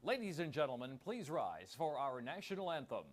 Ladies and gentlemen, please rise for our national anthem.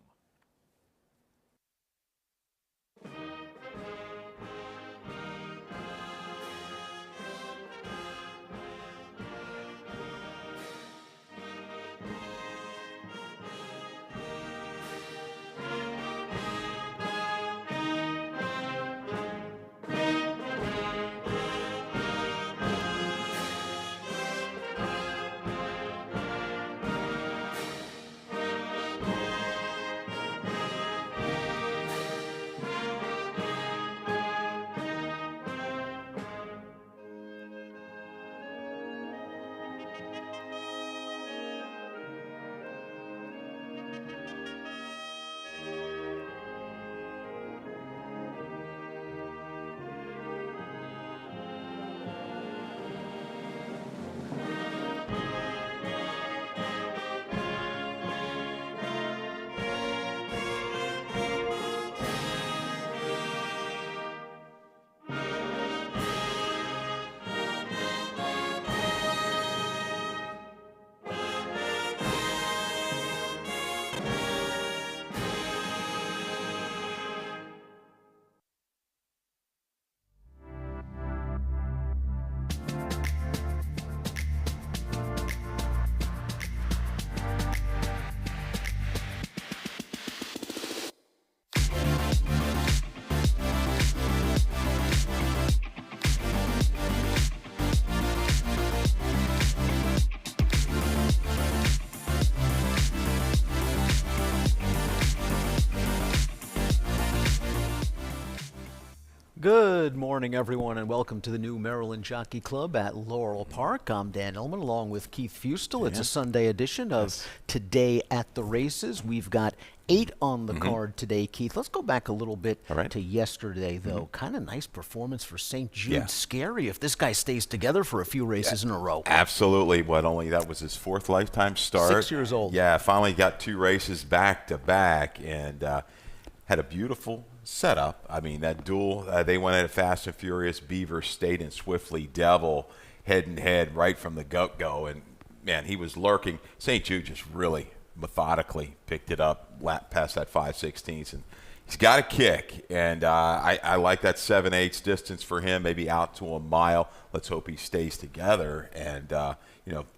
Good morning, everyone, and welcome to the new Maryland Jockey Club at Laurel Park. I'm Dan Illman, along with Keith Fustel. It's a Sunday edition of Today at the Races. We've got 8 on the card today, Keith. Let's go back a little bit to yesterday, though. Kind of nice performance for St. Jude. Scary if this guy stays together for a few races in a row. Absolutely. That was his 4th lifetime start. 6 years old. Yeah, finally got 2 races back to back and had a beautiful setup. I mean, that duel, they went at it fast and furious. Beaver State and Swiftly Devil head and head right from the go. And, man, he was lurking. St. Jude just really methodically picked it up past that 5/16, and he's got a kick. And I like that 7/8 distance for him, maybe out to a mile. Let's hope he stays together. And,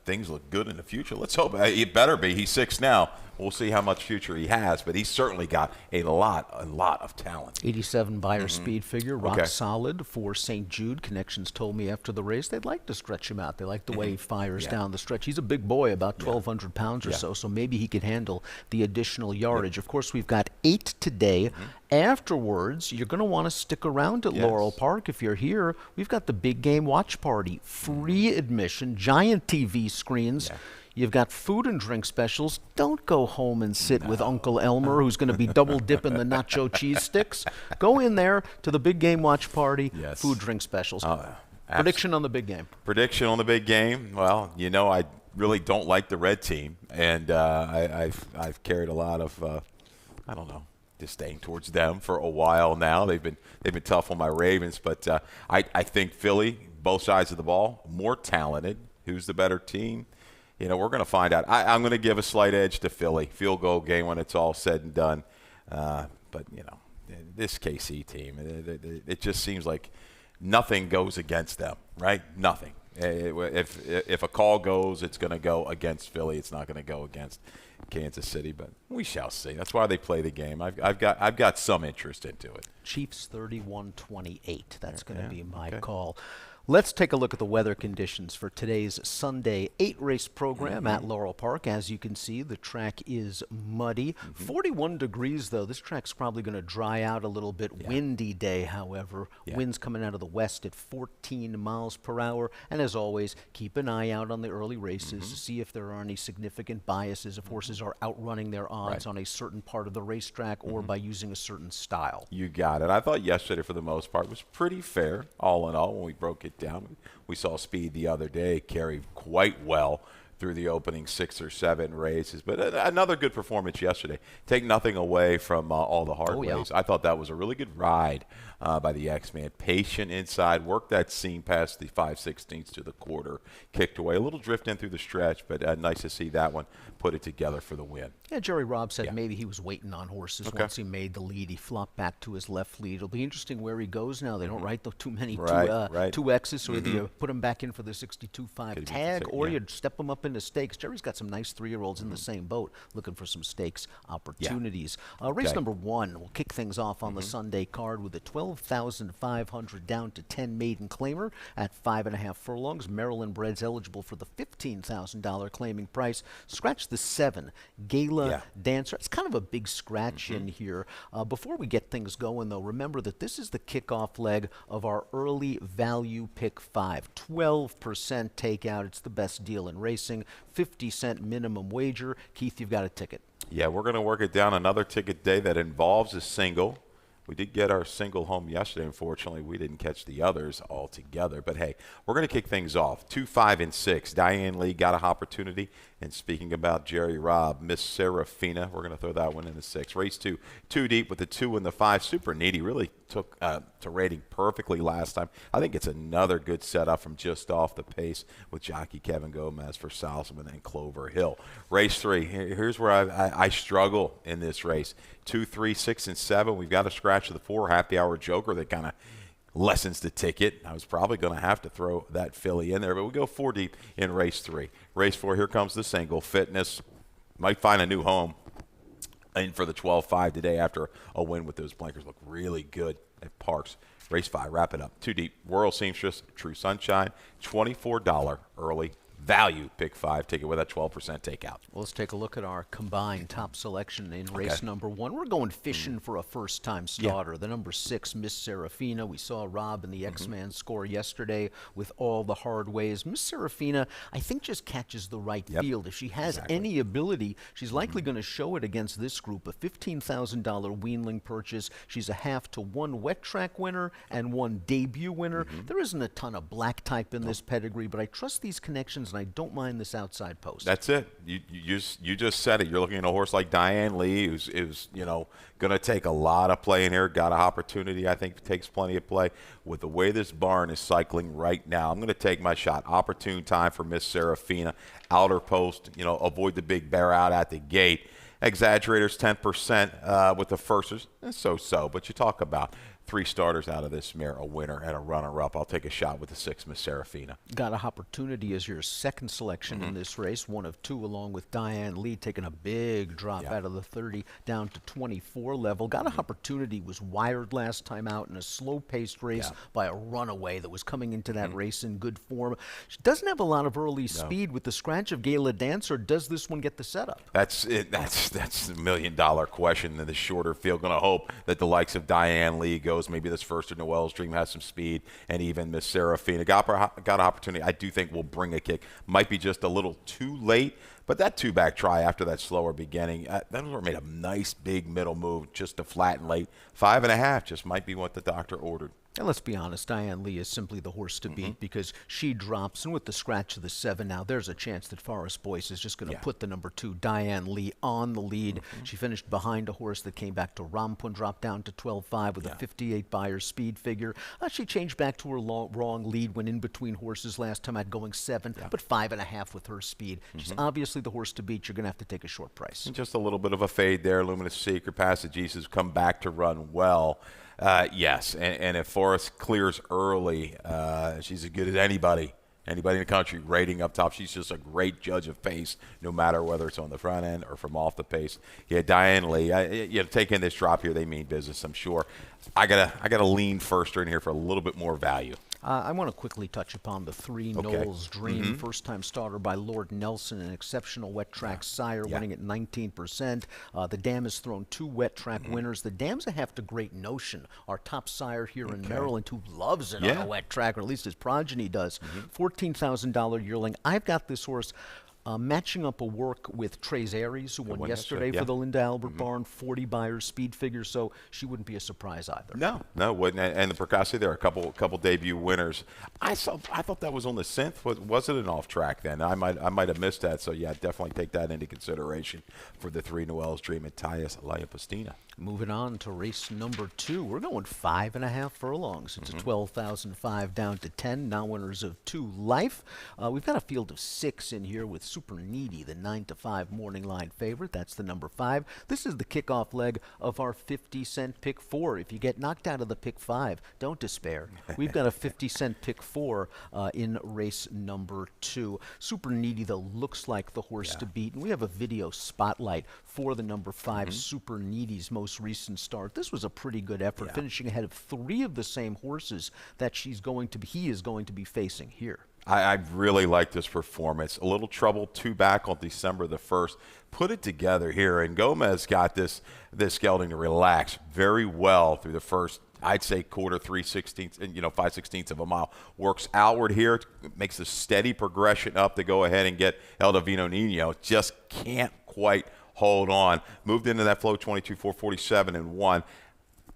things look good in the future. Let's hope. It better be. He's 6 now. We'll see how much future he has, but he's certainly got a lot of talent. 87 buyer speed figure, rock solid for St. Jude. Connections told me after the race they'd like to stretch him out. They like the way he fires down the stretch. He's a big boy, about 1,200 pounds or so maybe he could handle the additional yardage. Of course, we've got 8 today. Afterwards, you're going to want to stick around at Laurel Park. If you're here, we've got the big game watch party. Free admission, giant TV screens. You've got food and drink specials. Don't go home and sit with Uncle Elmer, who's going to be double dipping the nacho cheese sticks. Go in there to the big game watch party, food, drink specials. Prediction on the big game. Prediction on the big game. Well, I really don't like the red team, and I've carried a lot of, disdain towards them for a while now. They've been tough on my Ravens, but I think Philly, both sides of the ball, more talented. Who's the better team? We're going to find out. I'm going to give a slight edge to Philly. Field goal game when it's all said and done. But, this KC team, it just seems like nothing goes against them, right? Nothing. If a call goes, it's going to go against Philly. It's not going to go against Kansas City, but we shall see. That's why they play the game. I've got some interest into it. Chiefs 31-28. That's going to be my call. Let's take a look at the weather conditions for today's Sunday 8-race program at Laurel Park. As you can see, the track is muddy. 41 degrees, though. This track's probably going to dry out a little bit. Windy day, however. Winds coming out of the west at 14 miles per hour. And as always, keep an eye out on the early races to see if there are any significant biases, if horses are outrunning their odds on a certain part of the racetrack or by using a certain style. You got it. I thought yesterday, for the most part, was pretty fair, all in all, when we broke it down. We saw Speed the other day carry quite well through the opening 6 or 7 races. But another good performance yesterday. Take nothing away from all the hard ways. I thought that was a really good ride by the X-Man. Patient inside, worked that seam past the 5/16 to the quarter, kicked away. A little drift in through the stretch, but nice to see that one put it together for the win. Yeah, Jerry Robb said maybe he was waiting on horses once he made the lead. He flopped back to his left lead. It'll be interesting where he goes now. They don't write too many two X's, so either you put him back in for the 62.5 tag or you step him up into stakes. Jerry's got some nice 3-year-olds in the same boat looking for some stakes opportunities. Race number 1, we'll kick things off on the Sunday card with a 12,500 down to 10 maiden claimer at 5.5 furlongs. Maryland breds eligible for the $15,000 claiming price. Scratch the 7, Gala Dancer. It's kind of a big scratch in here. Before we get things going, though, remember that this is the kickoff leg of our early value pick 5. 12% takeout. It's the best deal in racing. 50-cent minimum wager. Keith, you've got a ticket. Yeah, we're going to work it down another ticket day that involves a single. We did get our single home yesterday. Unfortunately, we didn't catch the others altogether. But, hey, we're going to kick things off. 2, 5, and 6. Diane Lee got an opportunity. And speaking about Jerry Robb, Miss Serafina, we're going to throw that one in the 6. Race 2, 2 deep with the 2 and the 5. Super needy. Really took to rating perfectly last time. I think it's another good setup from just off the pace with jockey Kevin Gomez for Salzman and Clover Hill. Race 3, here's where I struggle in this race. 2, 3, 6, and 7. We've got a scratch of the 4 happy hour joker that kind of lessens the ticket. I was probably going to have to throw that filly in there, but we go 4 deep in race 3. Race 4, here comes the single. Fitness might find a new home in for the 12-5 today after a win with those blinkers. Look really good at Parks. Race 5, wrap it up. 2 deep. Royal Seamstress, True Sunshine, $24 early value pick 5. Take it with a 12% takeout. Well, let's take a look at our combined top selection in race number 1. We're going fishing for a first-time starter. The number 6, Miss Serafina. We saw Rob and the X-Man score yesterday with all the hard ways. Miss Serafina, I think, just catches the right field. If she has any ability, she's likely going to show it against this group. A $15,000 weanling purchase. She's a 1/2 to 1 wet track winner and 1 debut winner. There isn't a ton of black type in this pedigree, but I trust these connections, and I don't mind this outside post. That's it. You just said it. You're looking at a horse like Diane Lee, who's going to take a lot of play in here. Got an opportunity, I think, takes plenty of play. With the way this barn is cycling right now, I'm going to take my shot. Opportune time for Miss Serafina. Outer post, avoid the big bear out at the gate. Exaggerators 10% with the firsters. So, but you talk about 3 starters out of this mare, a winner and a runner-up. I'll take a shot with the 6, Miss Serafina. Got an opportunity as your second selection in this race, 1 of 2, along with Diane Lee, taking a big drop out of the 30 down to 24 level. Got an opportunity, was wired last time out in a slow-paced race by a runaway that was coming into that race in good form. She doesn't have a lot of early speed with the scratch of Gala Dancer. Does this one get the setup? That's it. That's the $1 million question in the shorter field. Going to hope that the likes of Diane Lee goes. Maybe this first of Noel's Dream has some speed, and even Miss Serafina got an opportunity. I do think will bring a kick. Might be just a little too late, but that 2-back try after that slower beginning, that made a nice big middle move just to flatten late. 5.5 just might be what the doctor ordered. And let's be honest, Diane Lee is simply the horse to beat because she drops, and with the scratch of the 7 now, there's a chance that Forrest Boyce is just going to put the number 2, Diane Lee, on the lead. She finished behind a horse that came back to Rampun, dropped down to 12.5 with a 58 Beyer speed figure. She changed back to her wrong lead, went in between horses last time at going 7, but 5.5 with her speed. She's obviously the horse to beat. You're going to have to take a short price. And just a little bit of a fade there. Luminous Seeker, Passages has come back to run well. Yes, and if Forrest clears early, she's as good as anybody in the country rating up top. She's just a great judge of pace, no matter whether it's on the front end or from off the pace. Yeah, Diane Lee, taking this drop here, they mean business, I'm sure. I gotta lean firster in here for a little bit more value. I want to quickly touch upon the 3 Noel's Dream, first-time starter by Lord Nelson, an exceptional wet track sire, winning at 19%. The dam has thrown 2 wet track winners. The dam's a 1/2 to Great Notion, our top sire here in Maryland, who loves it on a wet track, or at least his progeny does. $14,000 yearling. I've got this horse Matching up a work with Trey's Aries, who won yesterday for the Linda Albert Barn, 40 Buyers speed figure, so she wouldn't be a surprise either. No, wouldn't. And the Percassi, there are a couple debut winners. I thought that was on the synth. Was it an off track then? I might have missed that. So yeah, definitely take that into consideration for the 3 Noel's Dream and Tyus Lapastina. Moving on to race number 2. We're going 5.5 furlongs. It's a 12,005 down to 10. Now winners of 2 life. We've got a field of 6 in here with Super Needy, the 9-5 morning line favorite. That's the number 5. This is the kickoff leg of our 50-cent pick 4. If you get knocked out of the pick 5, don't despair. We've got a 50-cent pick 4 in race number 2. Super Needy, though, looks like the horse to beat. And we have a video spotlight for the number 5 Super Needy's most recent start. This was a pretty good effort, finishing ahead of 3 of the same horses that he is going to be facing here. I really like this performance. A little trouble 2 back on December the 1st. Put it together here, and Gomez got this gelding to relax very well through the first, I'd say, quarter, 3/16, 5/16 of a mile. Works outward here, makes a steady progression up to go ahead and get El Divino Nino. Just can't quite hold on. Moved into that flow 22-4-47 and 1.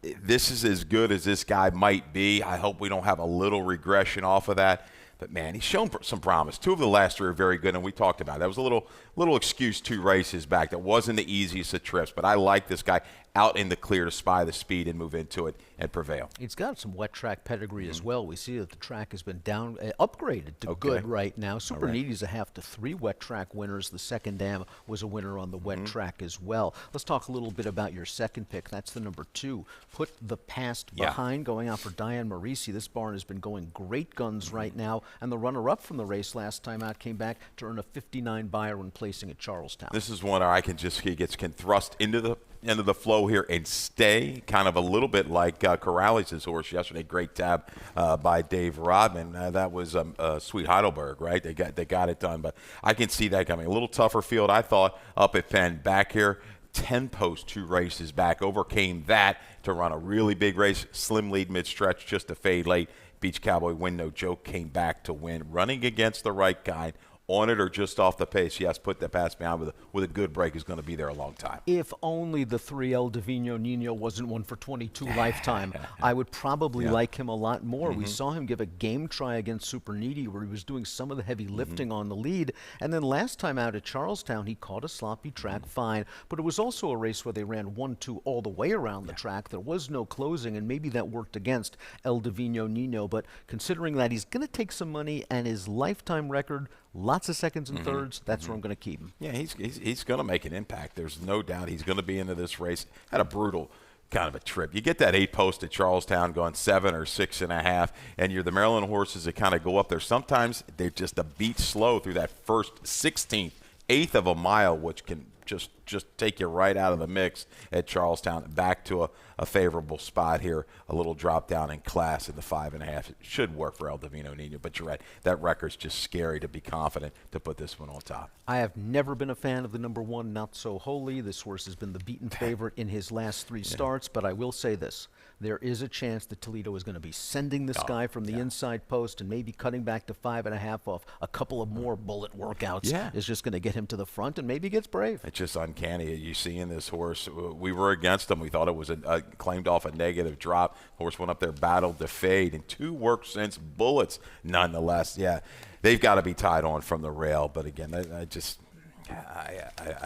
This is as good as this guy might be. I hope we don't have a little regression off of that. But, man, he's shown some promise. 2 of the last 3 are very good, and we talked about it. That was a little excuse 2 races back. That wasn't the easiest of trips, but I like this guy out in the clear to spy the speed and move into it and prevail. He's got some wet track pedigree as well. We see that the track has been upgraded to good right now. Super Needy's a 1/2 to 3 wet track winners. The Second Dam was a winner on the wet track as well. Let's talk a little bit about your second pick. That's the number 2. Put the Past Behind, going out for Diane Marisi. This barn has been going great guns right now, and the runner-up from the race last time out came back to earn a 59 buyer when placing at Charlestown. This is one where I can thrust into the end of the flow here and stay, kind of a little bit like Corrales' horse yesterday. Great tab by Dave Rodman. That was Sweet Heidelberg, right? They got it done, but I can see that coming. A little tougher field, I thought, up at Penn. Back here, 10 post 2 races back, overcame that to run a really big race. Slim lead mid-stretch, just to fade late. Beach Cowboy Win No Joke came back to win, running against the right guy. On it or just off the pace. Yes, put the Pass Behind with a good break is going to be there a long time. If only the 3 El Divino Nino wasn't 1 for 22 lifetime, I would probably like him a lot more. We saw him give a game try against Super Needy where he was doing some of the heavy lifting on the lead. And then last time out at Charlestown, he caught a sloppy track fine. But it was also a race where they ran 1-2 all the way around the track. There was no closing, and maybe that worked against El Divino Nino. But considering that he's going to take some money and his lifetime record, lots of seconds and thirds, that's where I'm going to keep him. Yeah, he's going to make an impact. There's no doubt he's going to be into this race. Had a brutal kind of a trip. You get that 8 post at Charlestown going 7 or 6.5, and you're the Maryland horses that kind of go up there. Sometimes they're just a beat slow through that first 16th, 1/8 of a mile, which can just take you right out of the mix at Charlestown. Back to a favorable spot here. A little drop down in class in the 5.5. It should work for El Divino Nino, but you're right. That record's just scary to be confident to put this one on top. I have never been a fan of the number 1, Not So Holy. This horse has been the beaten favorite in his last 3 starts, but I will say this. There is a chance that Toledo is going to be sending this guy from the inside post and maybe cutting back to 5.5 off a couple of more bullet workouts is just going to get him to the front, and maybe he gets brave. It's just uncanny. You see in this horse, we were against him. We thought it was claimed off a negative drop. Horse went up there, battled to fade, and 2 work since bullets nonetheless. Yeah, they've got to be tied on from the rail. But again, I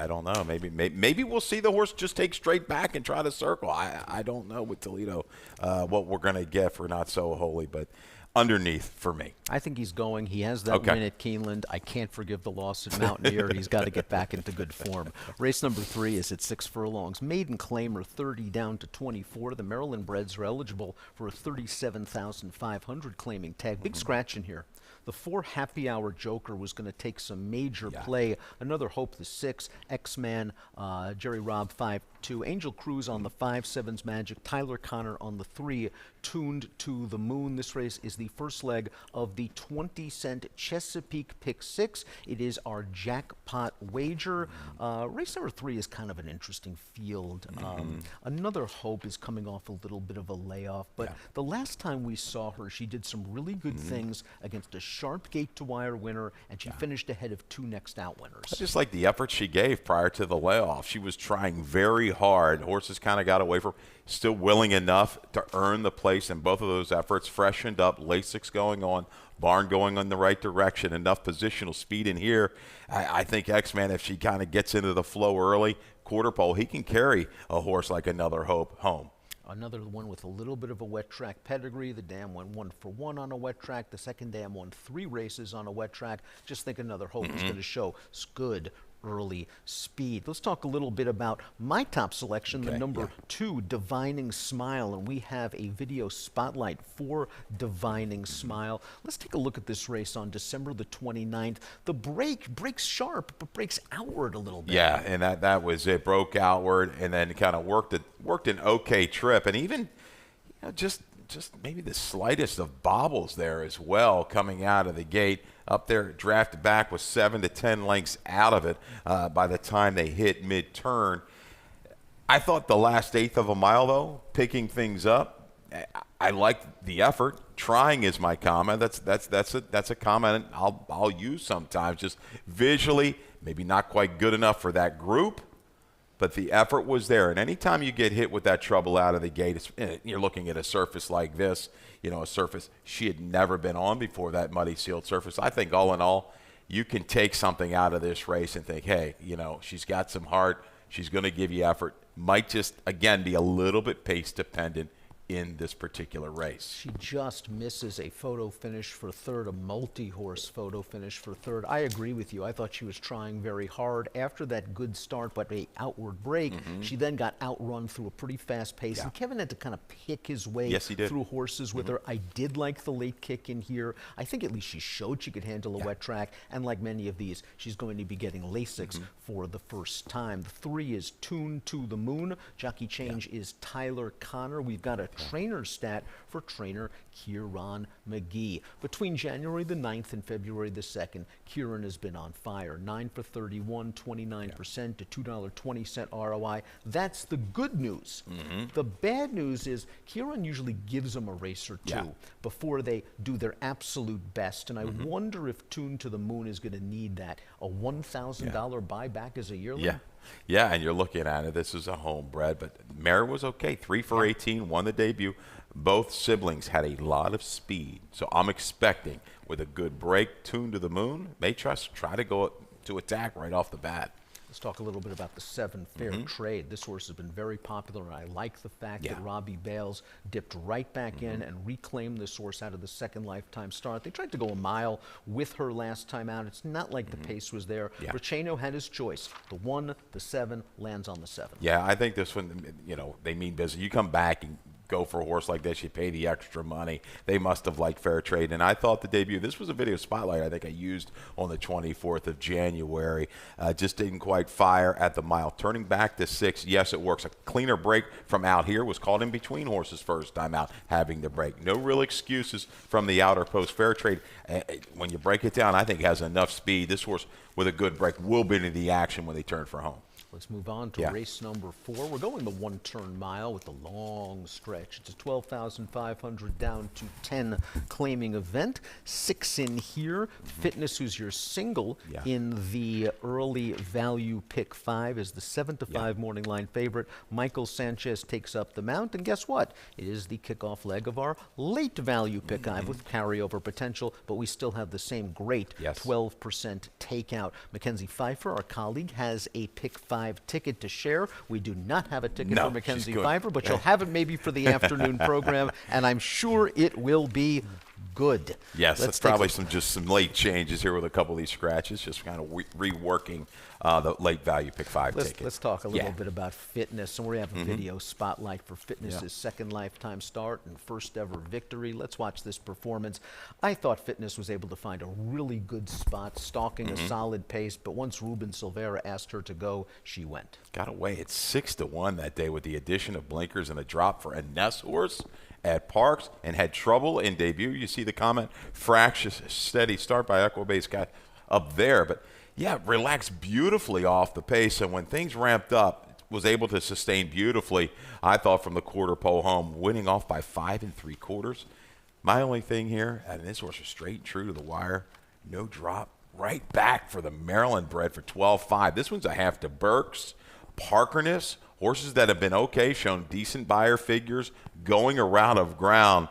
don't know. Maybe we'll see the horse just take straight back and try to circle. I don't know with Toledo what we're going to get for Not So Holy, but underneath for me. I think he's going. He has that win at Keeneland. I can't forgive the loss at Mountaineer. He's got to get back into good form. Race number 3 is at 6 furlongs. Maiden Claimer 30 down to 24. The Maryland breds are eligible for a 37,500 claiming tag. Big scratch in here. The 4 Happy Hour Joker was going to take some major play. Another Hope the 6, X-Man, Jerry Robb 5-2, Angel Cruz on the 5-7's Magic, Tyler Connor on the 3, Tuned to the Moon. This race is the first leg of the 20-cent Chesapeake Pick 6. It is our jackpot wager. Race number 3 is kind of an interesting field. Another Hope is coming off a little bit of a layoff, but the last time we saw her, she did some really good things against a sharp gate-to-wire winner, and she finished ahead of 2 next-out winners. I just like the effort she gave prior to the layoff. She was trying very hard. Horses kind of got away from, still willing enough to earn the place in both of those efforts. Freshened up, Lasix going on, barn going in the right direction, enough positional speed in here. I think X-Man, if she kind of gets into the flow early, quarter pole, he can carry a horse like Another Hope home. Another one with a little bit of a wet track pedigree. The dam went 1 for 1 on a wet track. The second dam won 3 races on a wet track. Just think Another Hope is going to show good early speed. Let's talk a little bit about my top selection, the number 2, Divining Smile, and we have a video spotlight for Divining Smile. Let's take a look at this race on December the 29th. The breaks sharp, but breaks outward a little bit. Yeah, and that was it. Broke outward and then kind of worked an okay trip, and even just maybe the slightest of bobbles there as well coming out of the gate. Up there, drafted back with 7 to 10 lengths out of it by the time they hit mid-turn. I thought the last eighth of a mile, though, picking things up, I liked the effort. Trying is my comment. That's a comment I'll use sometimes. Just visually, maybe not quite good enough for that group, but the effort was there. And anytime you get hit with that trouble out of the gate, you're looking at a surface like this, a surface she had never been on before, that muddy sealed surface. I think all in all, you can take something out of this race and think, hey, she's got some heart. She's going to give you effort. Might just, again, be a little bit pace dependent in this particular race. She just misses a photo finish for third, a multi-horse photo finish for third. I agree with you. I thought she was trying very hard. After that good start, but a outward break, she then got outrun through a pretty fast pace. And Kevin had to kind of pick his way through horses with her. I did like the late kick in here. I think at least she showed she could handle a wet track. And like many of these, she's going to be getting Lasix for the first time. The 3 is Tuned to the Moon. Jockey change is Tyler Connor. We've got a trainer stat for trainer Kieran McGee. Between January the 9th and February the 2nd, Kieran has been on fire. 9 for 31, 29% to $2.20 ROI. That's the good news. The bad news is Kieran usually gives them a race or two before they do their absolute best. And I wonder if Tuned to the Moon is going to need that. A $1,000 buyback as a yearling? Yeah, and you're looking at it. This is a homebred, but Mare was okay. 3 for 18, won the debut. Both siblings had a lot of speed, so I'm expecting with a good break, Tuned to the Moon, may try to go to attack right off the bat. Let's talk a little bit about the 7 Fair Trade. This horse has been very popular, and I like the fact that Robbie Bales dipped right back in and reclaimed this horse out of the second lifetime start. They tried to go a mile with her last time out. It's not like the pace was there. Ricciano had his choice. The 1, the 7, lands on the 7. Yeah, I think this one, they mean business. You come back and go for a horse like this, you pay the extra money. They must have liked Fair Trade. And I thought the debut, this was a video spotlight I think I used on the 24th of January. Just didn't quite fire at the mile. Turning back to 6, yes, it works. A cleaner break from out here, was caught in between horses first time out, having the break. No real excuses from the outer post. Fair Trade, when you break it down, I think has enough speed. This horse with a good break will be in the action when they turn for home. Let's move on to race number 4. We're going the 1-turn mile with the long stretch. It's a 12,500 down to 10 claiming event. 6 in here. Fitness, who's your single in the early value pick 5, is the 7 to 5 morning line favorite. Michael Sanchez takes up the mount, and guess what? It is the kickoff leg of our late value pick 5 with carryover potential, but we still have the same great 12% takeout. Mackenzie Pfeiffer, our colleague, has a pick 5 ticket to share. We do not have a ticket for Mackenzie Pfeiffer, but you'll have it maybe for the afternoon program, and I'm sure it will be good. Yes, that's probably some late changes here with a couple of these scratches, just kind of reworking the late value pick 5 ticket. Let's talk a little bit about Fitness, and we have a video spotlight for Fitness's second lifetime start and first ever victory. Let's watch this performance. I thought Fitness was able to find a really good spot, stalking a solid pace, but once Ruben Silvera asked her to go, she went. Got away at 6 to 1 that day with the addition of blinkers and a drop for a Ness horse at Parks, and had trouble in debut. You see the comment, fractious steady start by Equibase got up there, but relaxed beautifully off the pace, and when things ramped up, was able to sustain beautifully, I thought, from the quarter pole home, winning off by 5 3/4. My only thing here, and this horse is straight and true to the wire, no drop, right back for the Maryland bred for 12.5. This one's a half to Burks, Parkerness, horses that have been okay, shown decent buyer figures, going around of ground.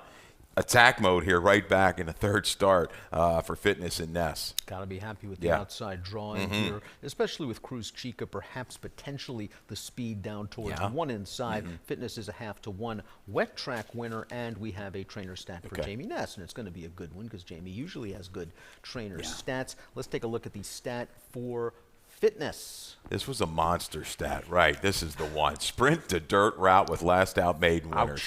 Attack mode here, right back in the third start for Fitness and Ness. Got to be happy with the outside drawing here, especially with Cruz Chica, perhaps potentially the speed down towards one inside. Fitness is a half to one wet track winner, and we have a trainer stat for Jamie Ness, and it's going to be a good one because Jamie usually has good trainer stats. Let's take a look at the stat for Fitness. This was a monster stat, right? This is the one. Sprint to dirt route with last out maiden winners.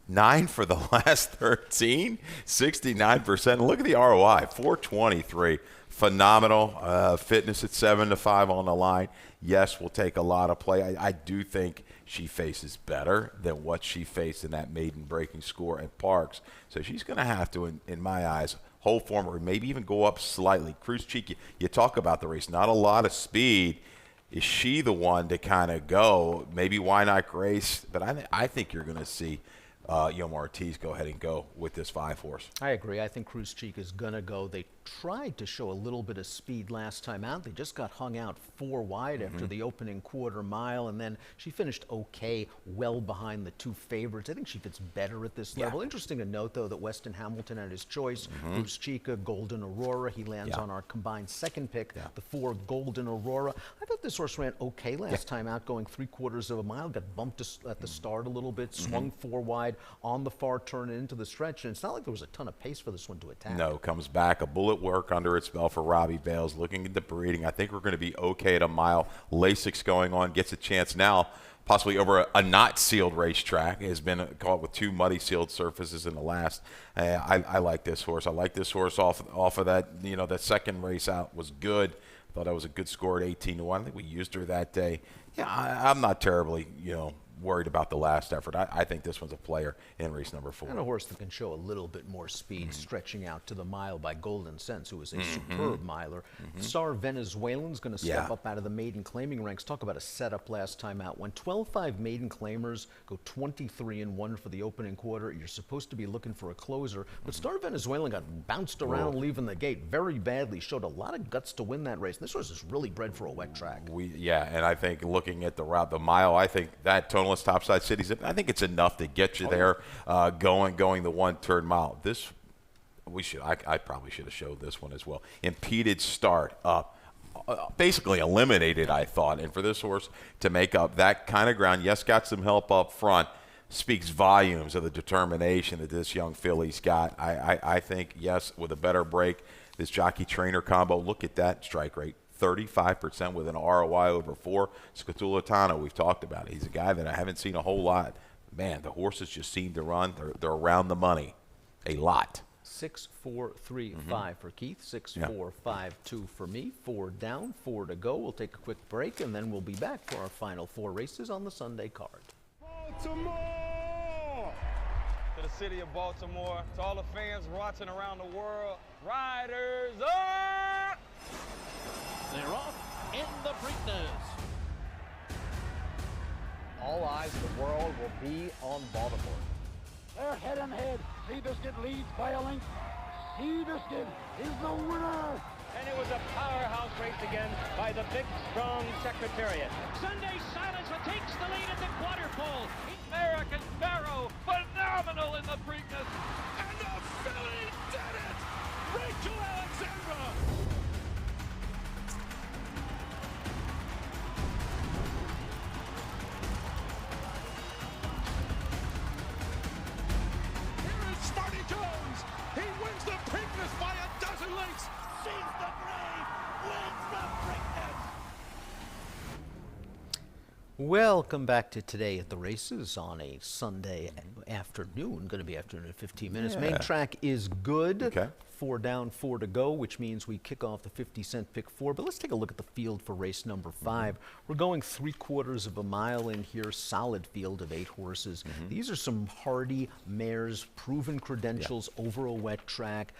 9 for the last 13, 69%. Look at the ROI, 423. Phenomenal. Fitness at 7-5 on the line. Yes, we'll take a lot of play. I do think she faces better than what she faced in that maiden breaking score at Parks. So she's going to have to, in my eyes, hold form or maybe even go up slightly. Cruz Chica, you talk about the race, not a lot of speed. Is she the one to kind of go? Maybe why not Grace? But I think you're going to see Yoma Ortiz go ahead and go with this 5 horse. I agree. I think Cruz Chica is going to go. They tried to show a little bit of speed last time out. They just got hung out 4 wide after the opening quarter mile, and then she finished okay, well behind the 2 favorites. I think she fits better at this level. Interesting to note, though, that Weston Hamilton had his choice. Cruz Chica, Golden Aurora. He lands on our combined second pick, the 4 Golden Aurora. I thought this horse ran okay last time out, going 3/4 of a mile. Got bumped at the start a little bit, swung 4 wide on the far turn and into the stretch, and it's not like there was a ton of pace for this one to attack. No, comes back, a bullet work under its belt for Robbie Bales, looking at the breeding. I think we're going to be okay at a mile. Lasix going on, gets a chance now, possibly over a not sealed racetrack. Has been caught with 2 muddy sealed surfaces in the last. I like this horse. I like this horse off of that. That second race out was good. Thought that was a good score at 18-1. I think we used her that day. Yeah, I'm not terribly, worried about the last effort. I think this one's a player in race number 4. And a horse that can show a little bit more speed, stretching out to the mile by Golden Sense, who is a superb miler. Star Venezuelan's going to step up out of the maiden claiming ranks. Talk about a setup last time out. When 12-5 maiden claimers go 23-1 for the opening quarter, you're supposed to be looking for a closer. But Star Venezuelan got bounced around leaving the gate very badly. Showed a lot of guts to win that race. This horse is really bred for a wet track. And I think looking at the route, the mile, I think that tonalist topside cities, I think it's enough to get you there, going the 1-turn mile. This, I probably should have showed this one as well. Impeded start up, basically eliminated, I thought. And for this horse to make up that kind of ground, yes, got some help up front, speaks volumes of the determination that this young filly's got. I think, yes, with a better break, this jockey-trainer combo, look at that strike rate. 35% with an ROI over 4. Scatulatano, we've talked about it. He's a guy that I haven't seen a whole lot. Man, the horses just seem to run. They're around the money a lot. 6, 4, 3, 5 for Keith. 6, 4, 5, 2 for me. 4 down, 4 to go. We'll take a quick break, and then we'll be back for our final 4 races on the Sunday card. Baltimore! To the city of Baltimore, to all the fans watching around the world, riders up! They're off in the Preakness. All eyes of the world will be on Baltimore. They're head and head. Seabiscuit leads by a length. Seabiscuit is the winner. And it was a powerhouse race again by the big, strong Secretariat. Sunday Silence takes the lead at the quarter pole. American Pharaoh, phenomenal in the Preakness. And the filly did it! Rachel Alexandra! Here is Smarty Jones. He wins the Preakness by a dozen lengths. She's the brave, wins the Preakness. Welcome back to Today at the Races on a Sunday afternoon. Going to be afternoon in 15 minutes. Main track is good. Okay. 4 down, 4 to go, which means we kick off the 50-cent pick 4. But let's take a look at the field for race number 5. We're going 3/4 of a mile in here, solid field of 8 horses. These are some hardy mares, proven credentials over a wet track.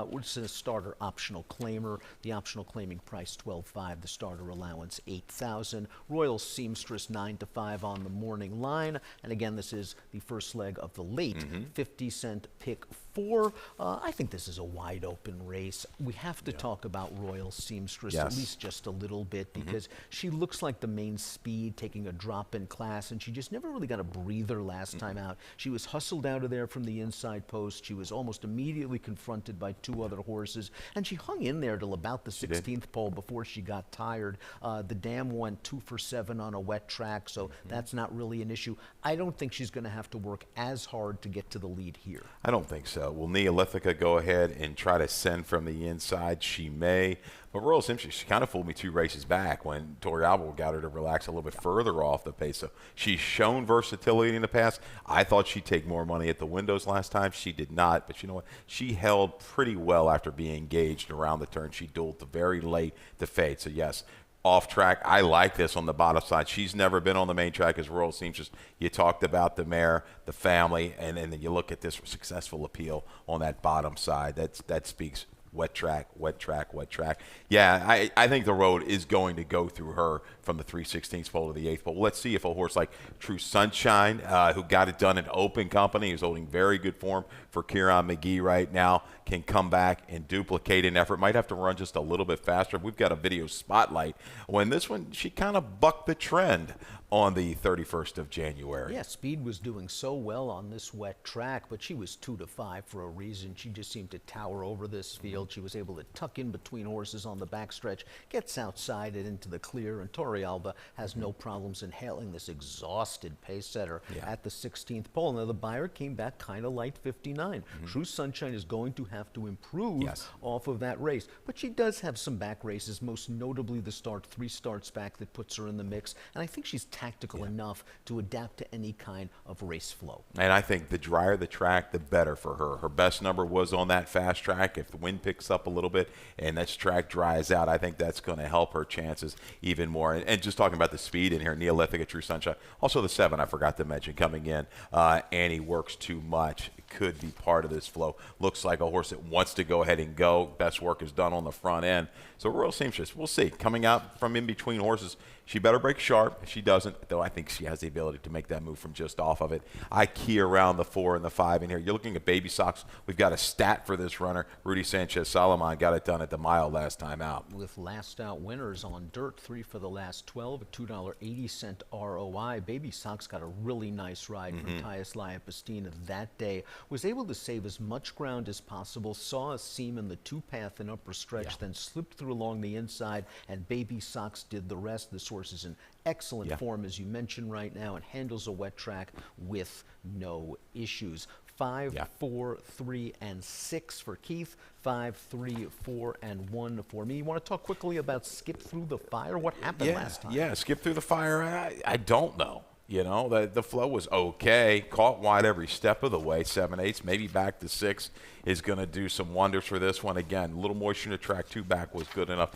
Which is a starter optional claimer. The optional claiming price $12,500. The starter allowance $8,000. Royal Seamstress 9-5 on the morning line. And again, this is the first leg of the late 50-cent pick 4. 4, I think this is a wide open race. We have to talk about Royal Seamstress at least just a little bit, because she looks like the main speed, taking a drop in class, and she just never really got a breather last time out. She was hustled out of there from the inside post. She was almost immediately confronted by 2 other horses, and she hung in there till about the 16th pole before she got tired. The dam went 2 for 7 on a wet track, so that's not really an issue. I don't think she's going to have to work as hard to get to the lead here. I don't think so. Will Neolithica go ahead and try to send from the inside? She may. But Royal Simpson, she kind of fooled me 2 races back when Tori Albert got her to relax a little bit further off the pace. So she's shown versatility in the past. I thought she'd take more money at the windows last time. She did not. But you know what? She held pretty well after being engaged around the turn. She dueled very late to fade. So, yes, off track. I like this on the bottom side. She's never been on the main track as Royal Seamstress. You talked about the mare, the family, and then you look at this successful appeal on that bottom side. That speaks wet track, wet track, wet track. Yeah, I think the road is going to go through her from the 3/16 pole to the 8th pole. Let's see if a horse like True Sunshine, who got it done in open company, is holding very good form for Kieran McGee right now, can come back and duplicate an effort. Might have to run just a little bit faster. We've got a video spotlight. When this one, she kind of bucked the trend on the 31st of January. Yeah, Speed was doing so well on this wet track, but she was 2 to 5 for a reason. She just seemed to tower over this field. She was able to tuck in between horses on the backstretch, gets outside it into the clear, and Tori Alba has no problems in hailing this exhausted pace setter at the 16th pole. Now, the Beyer came back kind of light, 59. True Sunshine is going to have to improve off of that race, but she does have some back races, most notably the 3 starts back that puts her in the mix, and I think she's tactical enough to adapt to any kind of race flow. And I think the drier the track, the better for her. Her best number was on that fast track. If the wind picks up a little bit and this track dries out, I think that's going to help her chances even more. And just talking about the speed in here, Neolithica, True Sunshine. Also the 7, I forgot to mention, coming in. Annie Works Too Much. Could be part of this flow. Looks like a horse that wants to go ahead and go. Best work is done on the front end. So Royal Seamstress, we'll see. Coming out from in between horses, she better break sharp. If she doesn't, though, I think she has the ability to make that move from just off of it. I key around the 4 and the 5 in here. You're looking at Baby Socks. We've got a stat for this runner. Rudy Sanchez-Solomon got it done at the mile last time out. With last out winners on dirt, 3 for the last 12, a $2.80 ROI. Baby Socks got a really nice ride from Tyus Liapestine that day. Was able to save as much ground as possible, saw a seam in the 2-path and upper stretch, then slipped through along the inside, and Baby Socks did the rest. This horse is in excellent form, as you mentioned right now, and handles a wet track with no issues. 5, 4, 3, and 6 for Keith. 5, 3, 4, and 1 for me. You want to talk quickly about Skip Through the Fire? What happened last time? Yeah, Skip Through the Fire, I don't know. You know, the flow was okay. Caught wide every step of the way. 7/8, maybe back to 6 is going to do some wonders for this one. Again, a little moisture in the track. 2 back was good enough.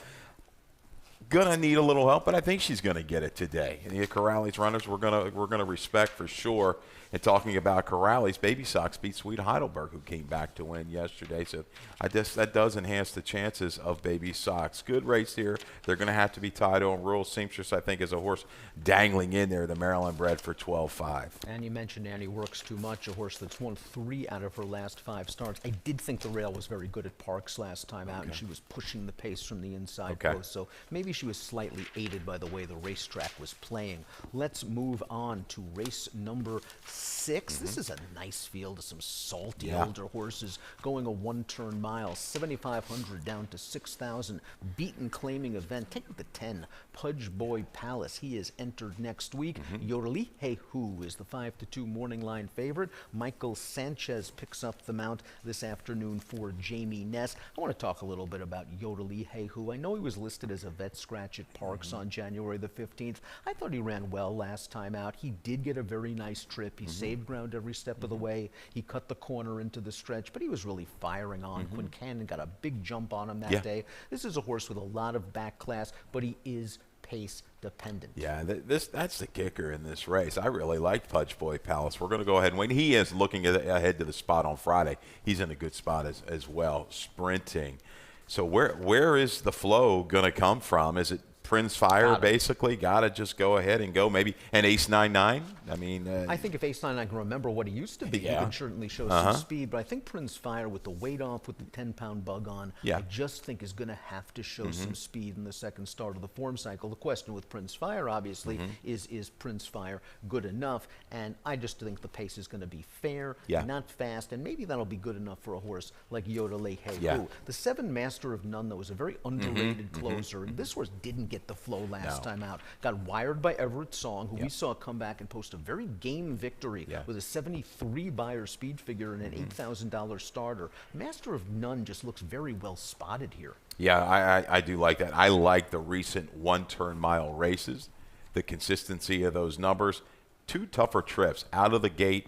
Gonna need a little help, but I think she's gonna get it today. And the Corrales runners, we're gonna respect for sure. And talking about Corrales, Baby Socks beat Sweet Heidelberg, who came back to win yesterday. So I guess that does enhance the chances of Baby Socks. Good race here. They're gonna have to be tied on. Royal Seamstress, I think, is a horse dangling in there. The Maryland bred for 12-5. And you mentioned Annie Works Too Much, a horse that's won 3 out of her last 5 starts. I did think the rail was very good at Parks last time out, and she was pushing the pace from the inside post. So maybe she was slightly aided by the way the racetrack was playing. Let's move on to race number 6. This is a nice field of some salty older horses going a 1-turn mile, 7,500 down to 6,000. Beaten claiming event. Take the 10, Pudge Boy Palace. He is entered next week. Yorli Hey Hu is the 5-2 morning line favorite. Michael Sanchez picks up the mount this afternoon for Jamie Ness. I want to talk a little bit about Yorli Hey Hu. I know he was listed as a vet scratch at Parks on January the 15th. I thought he ran well last time out. He did get a very nice trip. He saved ground every step of the way. He cut the corner into the stretch, but he was really firing on. Quinn Cannon got a big jump on him that day. This is a horse with a lot of back class, but he is pace dependent. Yeah, that's the kicker in this race. I really like Pudge Boy Palace. We're going to go ahead and wait. He is looking ahead to the spot on Friday. He's in a good spot as well, sprinting. So where is the flow going to come from? Is it Prince Fire, basically. Got to just go ahead and go. Maybe an Ace 9-9. I mean, I think if Ace 9-9 can remember what he used to be, he can certainly show some speed. But I think Prince Fire, with the weight off, with the 10-pound bug on, I just think is going to have to show some speed in the second start of the form cycle. The question with Prince Fire, obviously, is Prince Fire good enough? And I just think the pace is going to be fair, not fast, and maybe that'll be good enough for a horse like Yodelei Heihu. The 7 Master of None, though, is a very underrated closer. And this horse didn't get the flow last time out. Got wired by Everett Song, who we saw come back and post a very game victory with a 73 Beyer speed figure and an $8,000 starter. Master of None just looks very well spotted here. Yeah, I do like that. I like the recent one-turn mile races, the consistency of those numbers. 2 tougher trips out of the gate,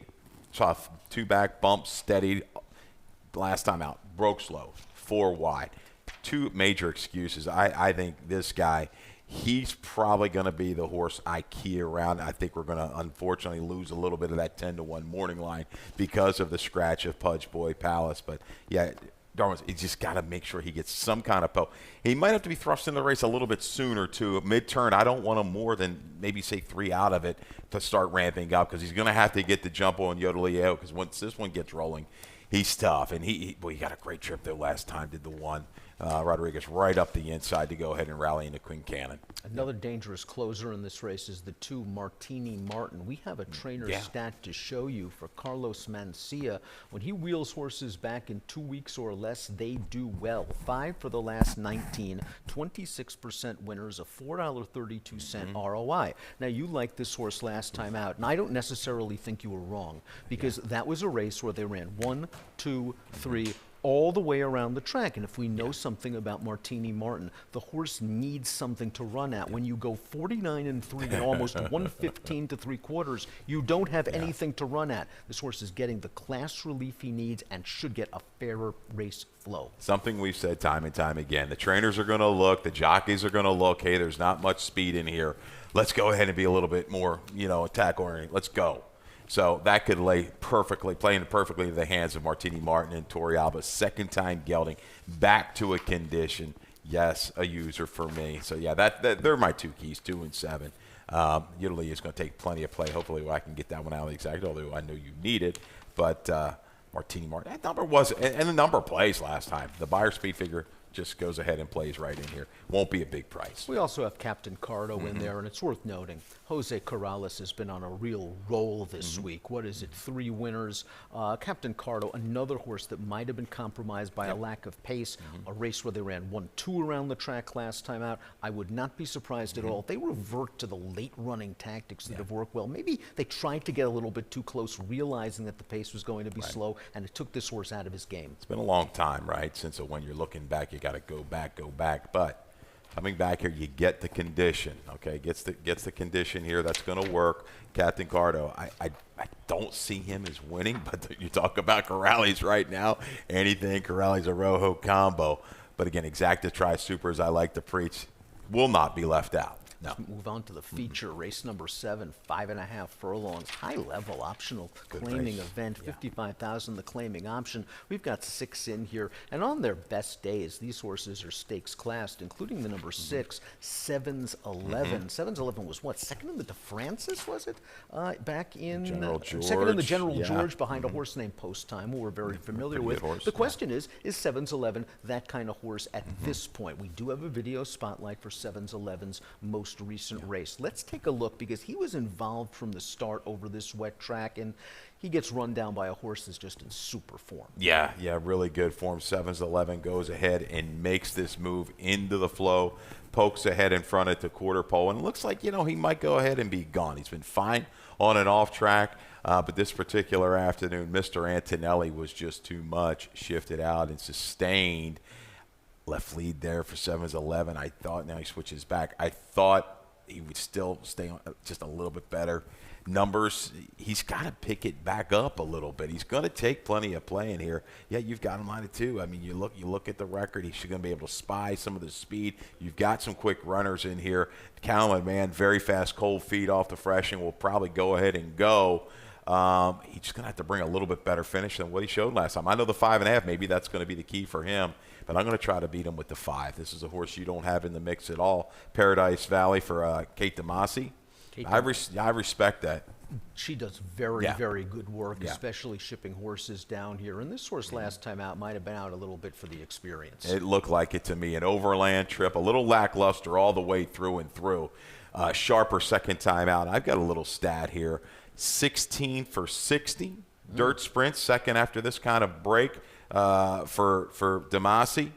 saw 2 back bumps, steadied. Last time out, broke slow, 4 wide. 2 major excuses. I think this guy, he's probably going to be the horse I key around. I think we're going to, unfortunately, lose a little bit of that 10-1 morning line because of the scratch of Pudge Boy Palace. But, yeah, Darwin's, he just got to make sure he gets some kind of po. He might have to be thrust into the race a little bit sooner, too. Mid-turn, I don't want him more than maybe, say, 3 out of it to start ramping up, because he's going to have to get the jump on Yodelei Heihu, because once this one gets rolling, he's tough. And he got a great trip, though, last time, did the one. Rodriguez right up the inside to go ahead and rally into Quinn Cannon. Another dangerous closer in this race is the 2 Martini Martin. We have a trainer stat to show you for Carlos Mancia. When he wheels horses back in 2 weeks or less, they do well. 5 for the last 19, 26% winners, a $4.32 ROI. Now, you liked this horse last time out, and I don't necessarily think you were wrong, because that was a race where they ran 1, 2, 3, all the way around the track. And if we know something about Martini Martin, the horse needs something to run at. When you go 49-3 and almost 115 to 3/4, you don't have anything to run at. This horse is getting the class relief he needs and should get a fairer race flow. Something we've said time and time again. The trainers are going to look, the jockeys are going to look, hey, there's not much speed in here. Let's go ahead and be a little bit more, attack-oriented. Let's go. So that could playing perfectly in the hands of Martini Martin and Torrealba's second time gelding, back to a condition. Yes, a user for me. So, yeah, they're my 2 keys, 2 and 7. Yodelei is going to take plenty of play. Hopefully I can get that one out of the exact, although I know you need it. But Martini Martin, that number was, and the number plays last time. The Beyer speed figure just goes ahead and plays right in here. Won't be a big price. We also have Captain Cardo in there, and it's worth noting, Jose Corrales has been on a real roll this week. What is it, 3 winners? Captain Cardo, another horse that might have been compromised by a lack of pace, a race where they ran 1-2 around the track last time out. I would not be surprised at all if they revert to the late-running tactics that have worked well. Maybe they tried to get a little bit too close, realizing that the pace was going to be slow, and it took this horse out of his game. It's been a long time, right, since when you're looking back, you got to go back. But coming back here, you get the condition, okay? Gets the condition here. That's going to work. Captain Cardo, I don't see him as winning, but you talk about Corrales right now. Anything Corrales a Rojo combo. But again, Exacta Tri-Super, as I like to preach, will not be left out. No. Let's move on to the feature, race number 7, 5.5 furlongs, high-level optional claiming event, 55,000 the claiming option. We've got 6 in here, and on their best days, these horses are stakes classed, including the number 6, Sevens 11. Sevens 11 was what, second in the DeFrancis, was it? Back in General George. Second in the General George, behind a horse named Post Time, who we're very familiar with. The question is Sevens 11 that kind of horse at this point? We do have a video spotlight for Sevens 11's most recent race. Let's take a look, because he was involved from the start over this wet track, and he gets run down by a horse that's just in super form. Yeah, really good form. 7-11 goes ahead and makes this move into the flow, pokes ahead in front at the quarter pole, and it looks like, he might go ahead and be gone. He's been fine on and off track, but this particular afternoon, Mr. Antonelli was just too much, shifted out and sustained. Left lead there for 7-11. I thought, now he switches back. I thought he would still stay on just a little bit better. Numbers, he's got to pick it back up a little bit. He's going to take plenty of play in here. Yeah, you've got him line 2. I mean, you look at the record. He's going to be able to spy some of the speed. You've got some quick runners in here. Callan, man, very fast, cold feet off the fresh, and will probably go ahead and go. He's just going to have to bring a little bit better finish than what he showed last time. I know the 5.5, maybe that's going to be the key for him, but I'm going to try to beat him with the 5. This is a horse you don't have in the mix at all. Paradise Valley for Kate DeMasi. I respect that. She does very good work, especially shipping horses down here. And this horse last time out might have been out a little bit for the experience. It looked like it to me. An overland trip, a little lackluster all the way through and through. Sharper second time out. I've got a little stat here. 16 for 60. Dirt sprints, second after this kind of break for DeMasi.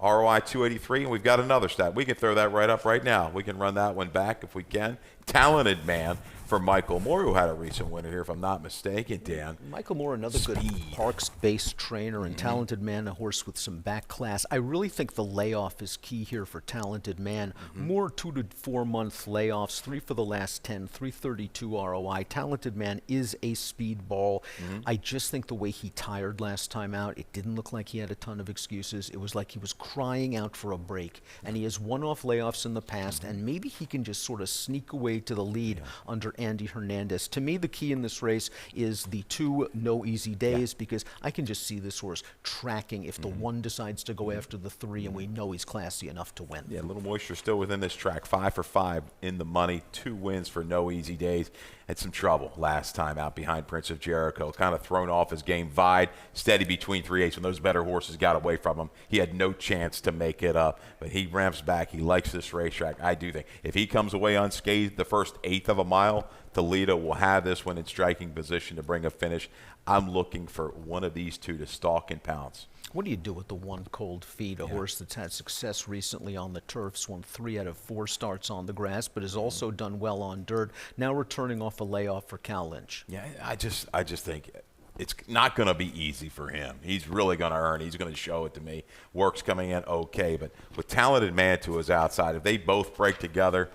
ROI 283, and we've got another stat. We can throw that right up right now. We can run that one back if we can. Talented Man for Michael Moore, who had a recent winner here, if I'm not mistaken, Dan. Michael Moore, another good Parks-based trainer and Talented Man, a horse with some back class. I really think the layoff is key here for Talented Man. More 2 to 4 month layoffs, 3 for the last 10, 332 ROI. Talented Man is a speed ball. I just think the way he tired last time out, it didn't look like he had a ton of excuses. It was like he was crying out for a break. And he has one-off layoffs in the past, and maybe he can just sort of sneak away to the lead under Andy Hernandez. To me, the key in this race is the 2 no easy days, because I can just see this horse tracking if the 1 decides to go after the 3, and we know he's classy enough to win. Yeah, a little moisture still within this track. 5 for 5 in the money, 2 wins for no easy days. Had some trouble last time out behind Prince of Jericho. Kind of thrown off his game. Vied, steady between 3/8. When those better horses got away from him, he had no chance to make it up. But he ramps back. He likes this racetrack. I do think if he comes away unscathed the first 1/8 of a mile, Toledo will have this one in striking position to bring a finish. I'm looking for one of these 2 to stalk and pounce. What do you do with the 1 Cold Feet, a horse that's had success recently on the turfs, won 3 out of 4 starts on the grass, but has also done well on dirt, now returning off a layoff for Cal Lynch? Yeah, I just think it's not going to be easy for him. He's really going to earn. He's going to show it to me. Work's coming in okay, but with Talented Man to his outside, if they both break together,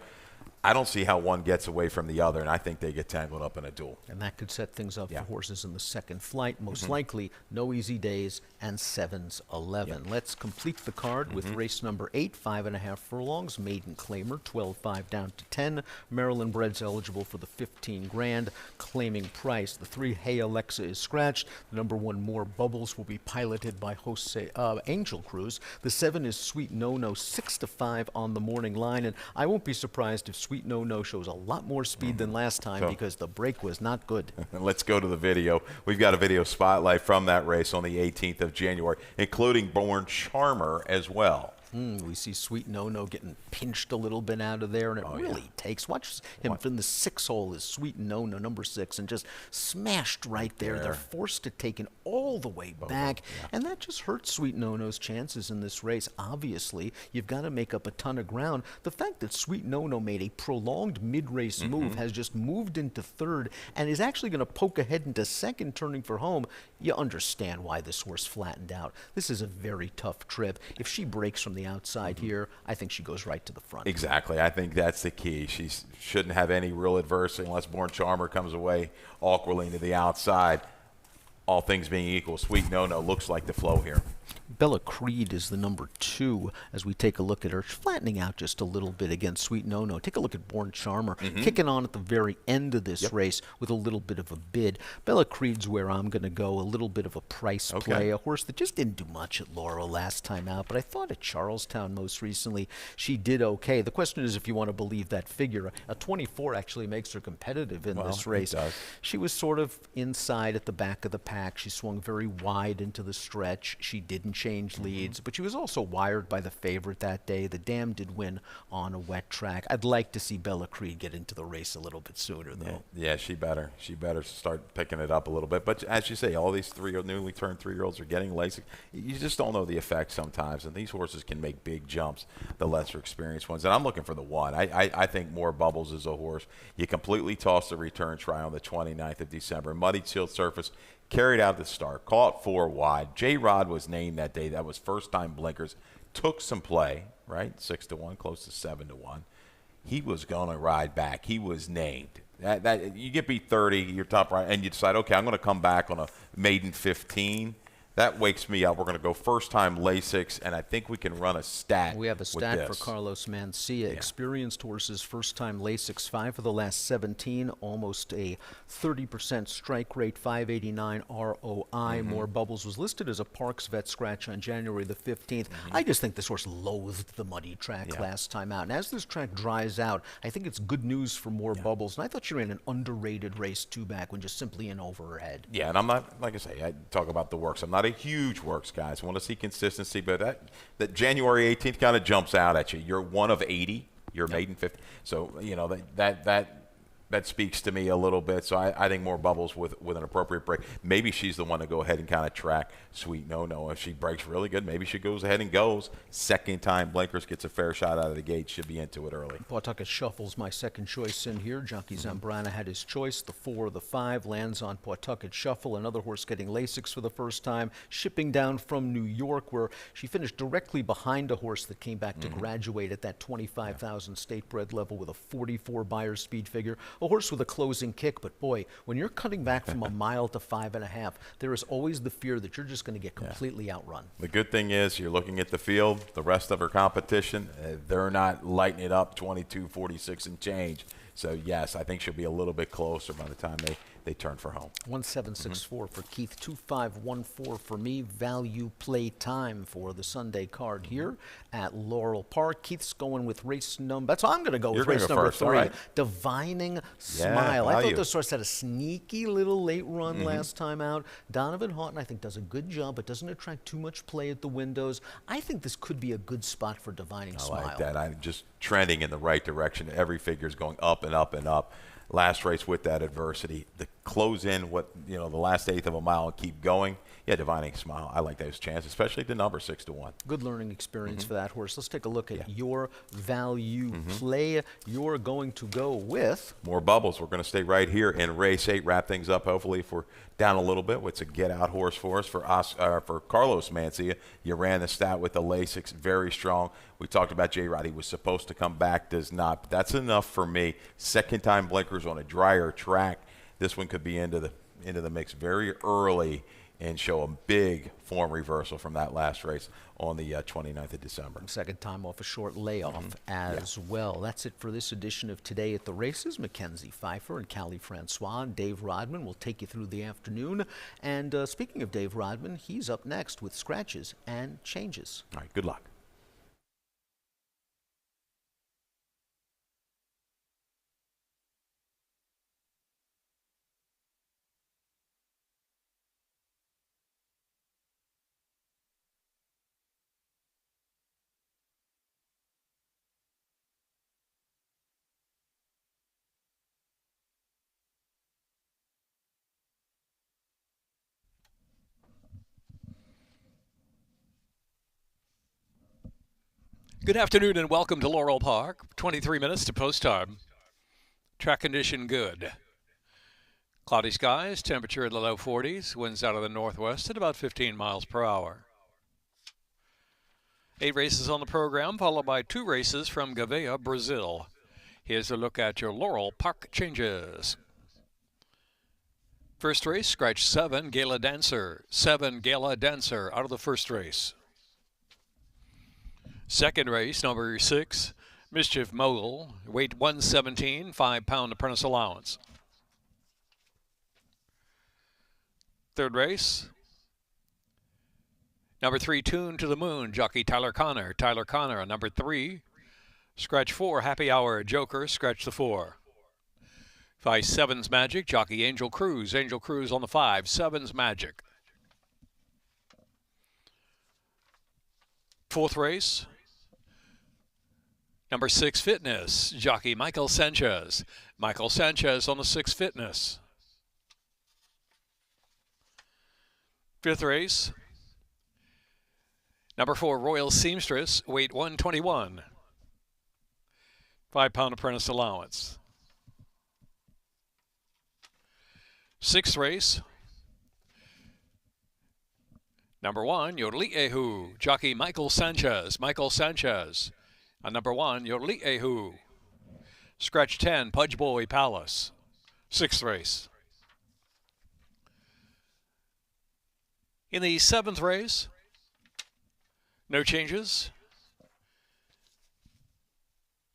I don't see how one gets away from the other, and I think they get tangled up in a duel. And that could set things up for horses in the second flight. Most likely, no easy days and 7s 11. Let's complete the card with race number 8, 5.5 furlongs, maiden claimer, 12.5 down to 10. Maryland breds eligible for the 15 grand. Claiming price, the 3 Hey Alexa is scratched. The number 1 More Bubbles will be piloted by Angel Cruz. The 7 is Sweet No No, 6 to 5 on the morning line, and I won't be surprised if Sweet No No shows a lot more speed than last time because the break was not good. Let's go to the video. We've got a video spotlight from that race on the 18th of January, including Born Charmer as well. We see Sweet No No getting pinched a little bit out of there, and it really takes. Watch him from the 6 hole is Sweet No No, number 6, and just smashed right there. They're forced to take it all the way back, and that just hurts Sweet No No's chances in this race. Obviously, you've got to make up a ton of ground. The fact that Sweet No No made a prolonged mid-race move, has just moved into 3rd, and is actually going to poke ahead into 2nd, turning for home, you understand why this horse flattened out. This is a very tough trip. If she breaks from the outside here, I think she goes right to the front. Exactly. I think that's the key. She shouldn't have any real adversity unless Born Charmer comes away awkwardly to the outside. All things being equal, Sweet No No looks like the flow here. Bella Creed is the number 2 as we take a look at her. She's flattening out just a little bit against Sweet No No. Take a look at Born Charmer, kicking on at the very end of this race with a little bit of a bid. Bella Creed's where I'm going to go, a little bit of a price play. A horse that just didn't do much at Laurel last time out, but I thought at Charlestown most recently she did okay. The question is if you want to believe that figure. A 24 actually makes her competitive in this race. She was sort of inside at the back of the pack. She swung very wide into the stretch. She didn't change leads, but she was also wired by the favorite that day. The dam did win on a wet track. I'd like to see Bella Creed get into the race a little bit sooner, though. Yeah, she better. She better start picking it up a little bit. But as you say, all these newly turned 3-year-olds are getting LASIK. You just don't know the effect sometimes, and these horses can make big jumps, the lesser experienced ones. And I'm looking for the 1. I think More Bubbles is a horse. You completely toss the return try on the 29th of December. Muddy sealed surface. Carried out the start, caught 4 wide. J-Rod was named that day. That was first-time blinkers. Took some play, right? 6 to 1, close to 7 to 1. He was going to ride back. He was named. That you get beat 30, you're top right, and you decide, okay, I'm going to come back on a maiden 15. That wakes me up. We're going to go first-time Lasix, and I think we can run a stat. We have a stat for Carlos Mencia. Yeah. Experienced horses, first-time Lasix, 5 of the last 17, almost a 30% strike rate, 589 ROI. More Bubbles was listed as a Parks Vet scratch on January the 15th. I just think this horse loathed the muddy track last time out. And as this track dries out, I think it's good news for More Bubbles. And I thought she ran an underrated race two-back when just simply in over her head. Yeah, and I'm not, like I say, I talk about the works. I'm not a huge works guy. I want to see consistency, but that January 18th kind of jumps out at you. You're one of 80. You're maiden 50. So, you know, that speaks to me a little bit. So I think More Bubbles with an appropriate break. Maybe she's the one to go ahead and kind of track Sweet No. If she breaks really good, maybe she goes ahead and goes. Second time Blinkers gets a fair shot out of the gate. Should be into it early. Pawtucket Shuffle's my second choice in here. Jockey Zambrana had his choice. The 4, the 5 lands on Pawtucket Shuffle. Another horse getting Lasix for the first time. Shipping down from New York, where she finished directly behind a horse that came back to graduate at that 25,000 state bred level with a 44 Beyer speed figure. A horse with a closing kick, but boy, when you're cutting back from a mile to 5.5, there is always the fear that you're just going to get completely outrun. The good thing is you're looking at the field, the rest of her competition, they're not lighting it up 22, 46 and change. So, yes, I think she'll be a little bit closer by the time they turn for home. 1764 for Keith, 2514 for me. Value play time for the Sunday card here at Laurel Park. Keith's going with race number. That's all I'm going to go with. Race number 3. Right. Divining Smile. I thought this horse had a sneaky little late run last time out. Donovan Houghton, I think, does a good job, but doesn't attract too much play at the windows. I think this could be a good spot for Divining Smile. I like that. I'm just trending in the right direction. Every figure is going up and up and up. Last race with that adversity, the close in the last eighth of a mile and keep going. Yeah, Divining Smile. I like those chances, especially the number 6-1. Good learning experience for that horse. Let's take a look at your value play. You're going to go with More Bubbles. We're going to stay right here in race 8. Wrap things up. Hopefully, if we're down a little bit, it's a get-out horse for us. For Carlos Mencia, you ran the stat with the Lasix, very strong. We talked about J-Rod. He was supposed to come back, does not. But that's enough for me. Second-time Blinkers on a drier track. This one could be into the mix very early and show a big form reversal from that last race on the 29th of December. Second time off a short layoff as well. That's it for this edition of Today at the Races. Mackenzie Pfeiffer and Callie Francois and Dave Rodman will take you through the afternoon. And speaking of Dave Rodman, he's up next with Scratches and Changes. All right, good luck. Good afternoon and welcome to Laurel Park. 23 minutes to post time. Track condition good. Cloudy skies, temperature in the low 40s, winds out of the northwest at about 15 miles per hour. 8 races on the program, followed by 2 races from Gouveia, Brazil. Here's a look at your Laurel Park changes. First race, scratch 7, Gala Dancer. 7, Gala Dancer out of the first race. Second race, number 6, Mischief Mogul, weight 117, 5-pound apprentice allowance. Third race, number 3, Tune to the Moon, jockey Tyler Connor. Tyler Connor, number 3, scratch 4, Happy Hour Joker, scratch the 4. 5, Sevens Magic, jockey Angel Cruz. Angel Cruz on the 5, Sevens Magic. Fourth race, number 6, Fitness, jockey Michael Sanchez. Michael Sanchez on the 6, Fitness. Fifth race, number 4, Royal Seamstress, weight 121. 5-pound apprentice allowance. Sixth race, number 1, Yorli'ehu, jockey Michael Sanchez. Michael Sanchez. On number 1, Yorli'ehu. Scratch 10, Pudge Boy Palace. Sixth race. In the 7th race, no changes.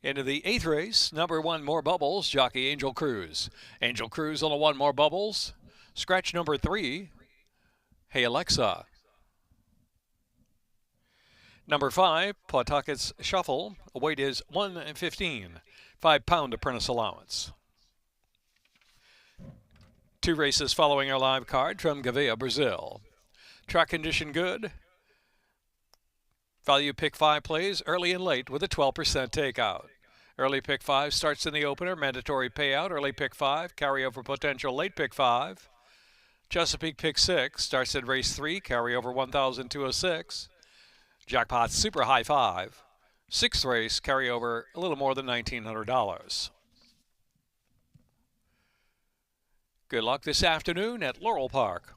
Into the 8th race, number 1, More Bubbles, jockey Angel Cruz. Angel Cruz on the 1, More Bubbles. Scratch number 3, Hey Alexa. Number 5, Pawtucket's Shuffle. Weight is 115, 5-pound apprentice allowance. 2 races following our live card from Gavea, Brazil. Track condition good. Value pick 5 plays early and late with a 12% takeout. Early pick 5 starts in the opener, mandatory payout. Early pick 5, carryover potential late pick 5. Chesapeake pick 6 starts at race 3, carryover 1,206. Jackpot super high 5. 6th race, carryover a little more than $1,900. Good luck this afternoon at Laurel Park.